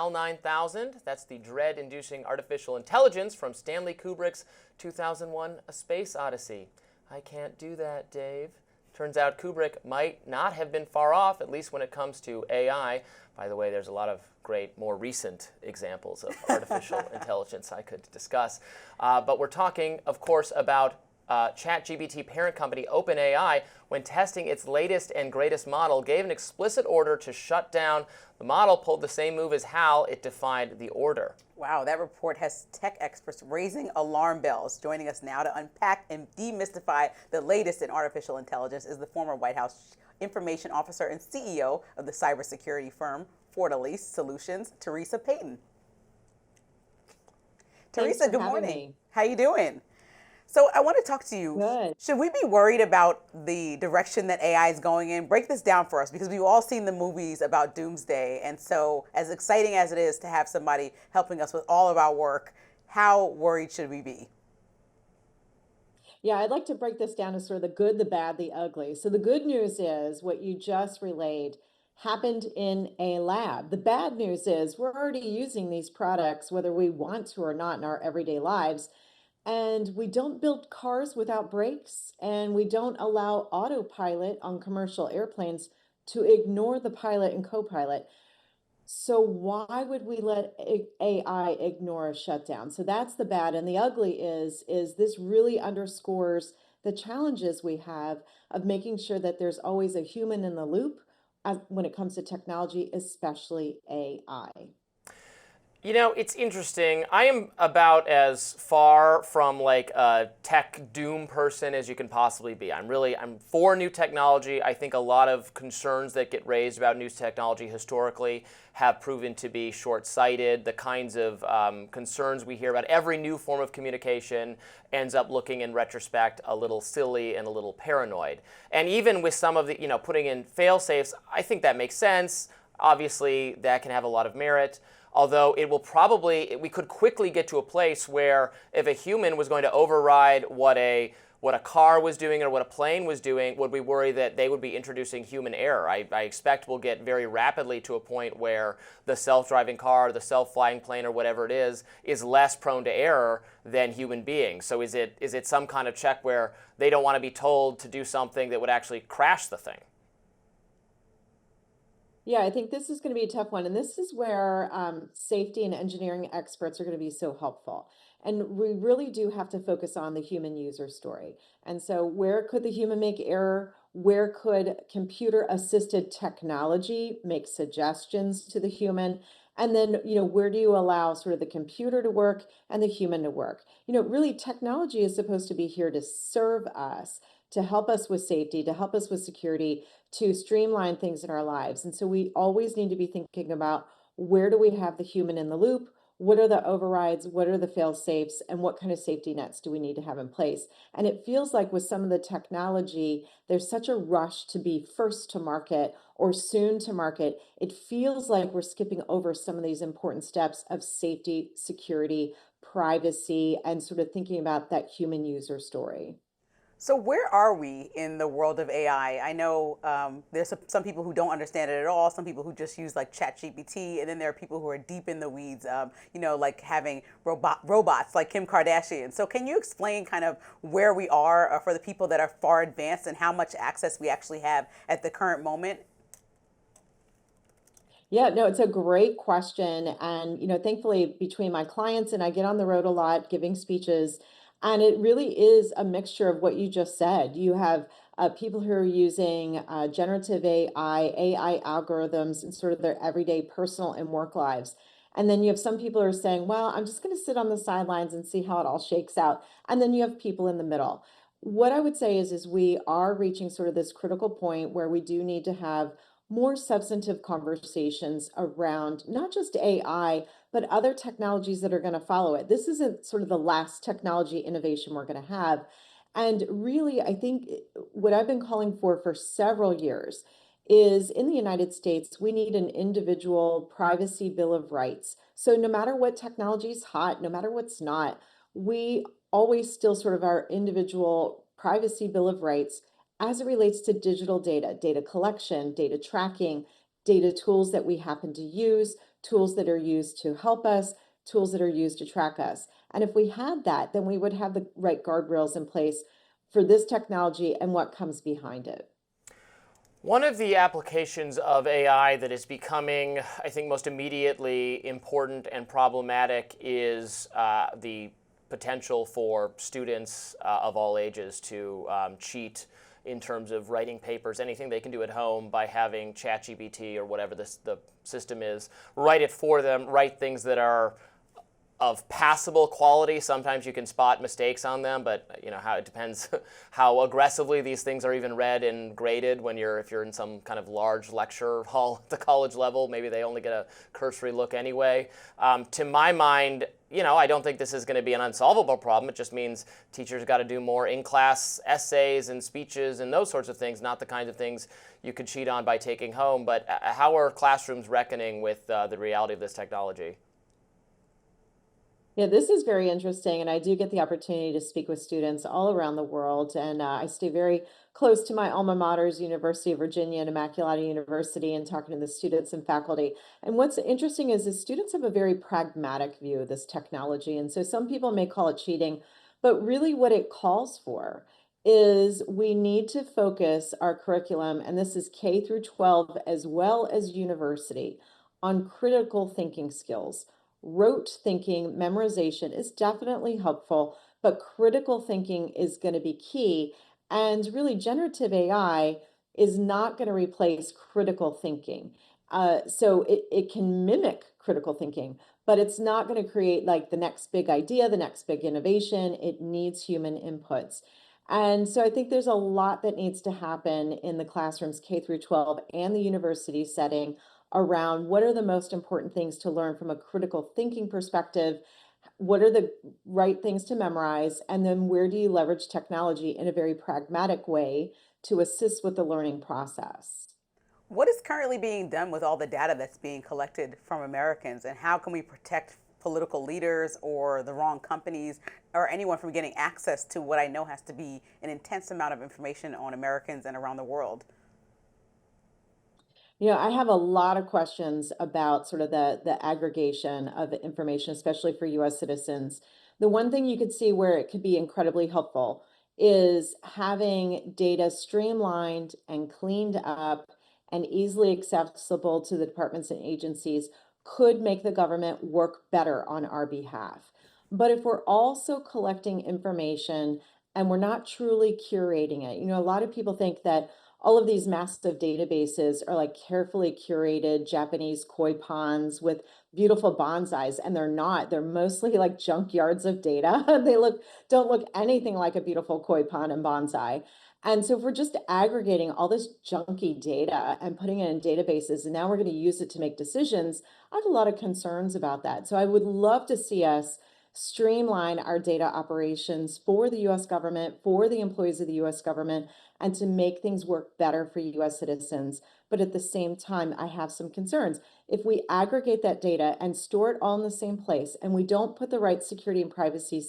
HAL 9000. That's the dread-inducing artificial intelligence from Stanley Kubrick's 2001 A Space Odyssey. I can't do that, Dave. Turns out Kubrick might not have been far off, at least when it comes to AI. By the way, there's a lot of great, more recent examples of artificial intelligence I could discuss. But we're talking, of course, about ChatGPT parent company OpenAI, when testing its latest and greatest model, gave an explicit order to shut down. The model pulled the same move as HAL. It defied the order. Wow, that report has tech experts raising alarm bells. Joining us now to unpack and demystify the latest in artificial intelligence is the former White House Information Officer and CEO of the cybersecurity firm Fortalice Solutions, Theresa Payton. Theresa, good morning. How you doing? So I want to talk to you. Good. Should we be worried about the direction that AI is going in? Break this down for us, because we've all seen the movies about doomsday. And so as exciting as it is to have somebody helping us with all of our work, how worried should we be? Yeah, I'd like to break this down as sort of the good, the bad, the ugly. So the good news is what you just relayed happened in a lab. The bad news is we're already using these products, whether we want to or not, in our everyday lives. And we don't build cars without brakes, and we don't allow autopilot on commercial airplanes to ignore the pilot and co-pilot. So why would we let AI ignore a shutdown? So that's the bad. And the ugly is this really underscores the challenges we have of making sure that there's always a human in the loop when it comes to technology, especially AI. You know, it's interesting. I am about as far from like a tech doom person as you can possibly be. I'm for new technology. I think a lot of concerns that get raised about new technology historically have proven to be short-sighted. The kinds of concerns we hear about every new form of communication ends up looking in retrospect a little silly and a little paranoid. And even with some of the, putting in fail-safes, I think that makes sense. Obviously, that can have a lot of merit. Although we could quickly get to a place where if a human was going to override what a car was doing or what a plane was doing, would we worry that they would be introducing human error? I expect we'll get very rapidly to a point where the self-driving car, the self-flying plane, or whatever it is less prone to error than human beings. So is it some kind of check where they don't want to be told to do something that would actually crash the thing? Yeah, I think this is going to be a tough one. And this is where safety and engineering experts are going to be so helpful. And we really do have to focus on the human user story. And so where could the human make error? Where could computer assisted technology make suggestions to the human? And then, where do you allow sort of the computer to work and the human to work? Really, technology is supposed to be here to serve us, to help us with safety, to help us with security, to streamline things in our lives. And so we always need to be thinking about, where do we have the human in the loop? What are the overrides? What are the fail safes? And what kind of safety nets do we need to have in place? And it feels like with some of the technology, there's such a rush to be first to market or soon to market. It feels like we're skipping over some of these important steps of safety, security, privacy, and sort of thinking about that human user story. So where are we in the world of AI? I know there's some people who don't understand it at all, some people who just use like ChatGPT, and then there are people who are deep in the weeds, like having robots like Kim Kardashian. So can you explain kind of where we are for the people that are far advanced and how much access we actually have at the current moment? Yeah, no, it's a great question. And, thankfully, between my clients and I get on the road a lot giving speeches, and it really is a mixture of what you just said. You have people who are using generative AI algorithms in sort of their everyday personal and work lives. And then you have some people who are saying, well, I'm just going to sit on the sidelines and see how it all shakes out. And then you have people in the middle. What I would say is we are reaching sort of this critical point where we do need to have more substantive conversations around not just AI, but other technologies that are going to follow it. This isn't sort of the last technology innovation we're going to have. And really, I think what I've been calling for several years is in the United States, we need an individual privacy bill of rights. So no matter what technology is hot, no matter what's not, we always still sort of our individual privacy bill of rights as it relates to digital data, data collection, data tracking, data tools that we happen to use, tools that are used to help us, tools that are used to track us. And if we had that, then we would have the right guardrails in place for this technology and what comes behind it. One of the applications of AI that is becoming, I think, most immediately important and problematic is the potential for students of all ages to cheat in terms of writing papers, anything they can do at home by having ChatGPT or whatever the system is, write it for them, write things that are of passable quality. Sometimes you can spot mistakes on them, but how it depends how aggressively these things are even read and graded when if you're in some kind of large lecture hall at the college level. Maybe they only get a cursory look anyway. To my mind, I don't think this is going to be an unsolvable problem. It just means teachers got to do more in-class essays and speeches and those sorts of things, not the kinds of things you could cheat on by taking home. But how are classrooms reckoning with the reality of this technology? Yeah, this is very interesting, and I do get the opportunity to speak with students all around the world, and I stay very close to my alma maters, University of Virginia and Immaculata University, and talking to the students and faculty. And what's interesting is the students have a very pragmatic view of this technology, and so some people may call it cheating, but really what it calls for is we need to focus our curriculum, and this is K through 12 as well as university, on critical thinking skills. Rote thinking, memorization is definitely helpful, but critical thinking is going to be key. And really, generative AI is not going to replace critical thinking. So it can mimic critical thinking, but it's not going to create like the next big idea, the next big innovation. It needs human inputs. And so I think there's a lot that needs to happen in the classrooms K through 12 and the university setting around what are the most important things to learn from a critical thinking perspective, what are the right things to memorize, and then where do you leverage technology in a very pragmatic way to assist with the learning process. What is currently being done with all the data that's being collected from Americans, and how can we protect political leaders or the wrong companies or anyone from getting access to what I know has to be an intense amount of information on Americans and around the world? I have a lot of questions about sort of the aggregation of information, especially for US citizens. The one thing you could see where it could be incredibly helpful is having data streamlined and cleaned up and easily accessible to the departments and agencies could make the government work better on our behalf. But if we're also collecting information and we're not truly curating it, a lot of people think that all of these massive databases are like carefully curated Japanese koi ponds with beautiful bonsais, and they're not. They're mostly like junkyards of data. They don't look anything like a beautiful koi pond and bonsai. And so if we're just aggregating all this junky data and putting it in databases, and now we're going to use it to make decisions, I have a lot of concerns about that. So I would love to see us streamline our data operations for the US government, for the employees of the US government, and to make things work better for US citizens. But at the same time, I have some concerns. If we aggregate that data and store it all in the same place, and we don't put the right security and privacy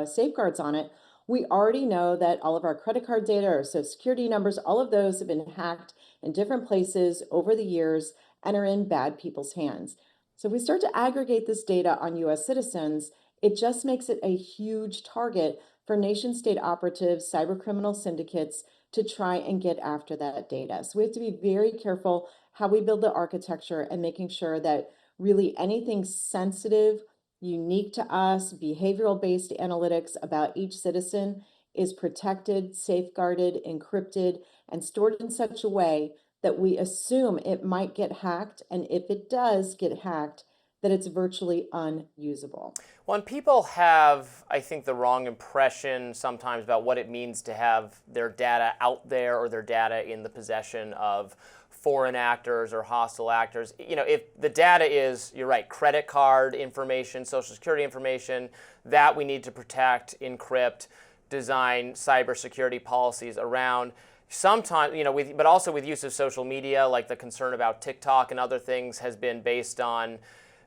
safeguards on it, we already know that all of our credit card data, our social security numbers, all of those have been hacked in different places over the years and are in bad people's hands. So if we start to aggregate this data on US citizens, it just makes it a huge target for nation state operatives, cyber criminal syndicates to try and get after that data. So we have to be very careful how we build the architecture and making sure that really anything sensitive, unique to us, behavioral based analytics about each citizen is protected, safeguarded, encrypted, and stored in such a way that we assume it might get hacked. And if it does get hacked, that it's virtually unusable. When people have, I think, the wrong impression sometimes about what it means to have their data out there or their data in the possession of foreign actors or hostile actors, if the data is, you're right, credit card information, social security information, that we need to protect, encrypt, design cybersecurity policies around. Sometimes, but also with use of social media, like the concern about TikTok and other things has been based on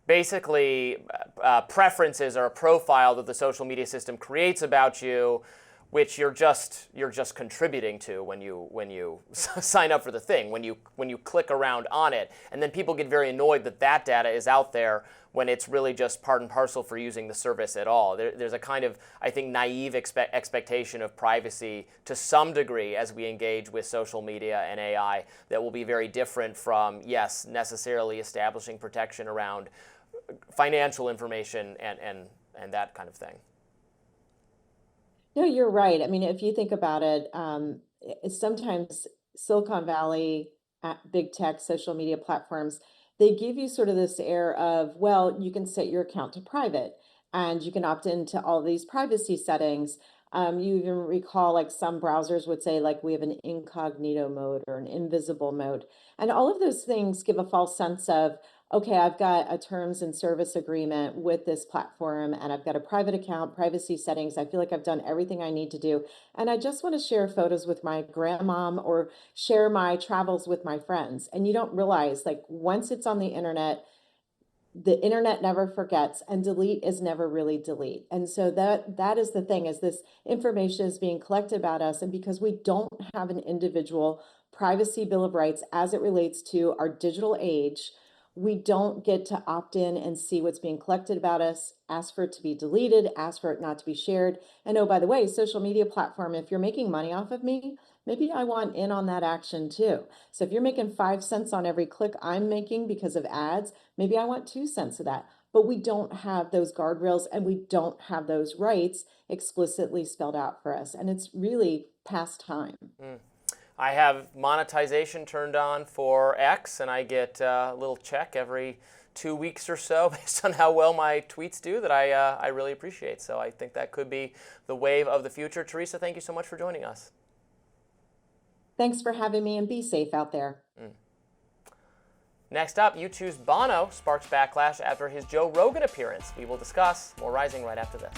basically preferences or a profile that the social media system creates about you, which you're just contributing to when you sign up for the thing, when you click around on it, and then people get very annoyed that that data is out there when it's really just part and parcel for using the service at all. There's a kind of, I think, naive expectation of privacy to some degree as we engage with social media and AI that will be very different from, yes, necessarily establishing protection around financial information and that kind of thing. No, you're right. I mean, if you think about it, sometimes Silicon Valley, big tech, social media platforms, they give you sort of this air of, well, you can set your account to private and you can opt into all these privacy settings. You even recall like some browsers would say, like, we have an incognito mode or an invisible mode. And all of those things give a false sense of, okay, I've got a terms and service agreement with this platform and I've got a private account, privacy settings. I feel like I've done everything I need to do. And I just want to share photos with my grandmom or share my travels with my friends. And you don't realize, like, once it's on the internet never forgets, and delete is never really delete. And so that is the thing, is this information is being collected about us, and because we don't have an individual privacy bill of rights as it relates to our digital age, we don't get to opt in and see what's being collected about us, ask for it to be deleted, ask for it not to be shared. And oh, by the way, social media platform, if you're making money off of me, maybe I want in on that action too. So if you're making 5 cents on every click I'm making because of ads, maybe I want 2 cents of that. But we don't have those guardrails and we don't have those rights explicitly spelled out for us. And it's really past time. I have monetization turned on for X, and I get a little check every 2 weeks or so based on how well my tweets do that I really appreciate. So I think that could be the wave of the future. Theresa, thank you so much for joining us. Thanks for having me, and be safe out there. Next up, U2's Bono sparks backlash after his Joe Rogan appearance. We will discuss more Rising right after this.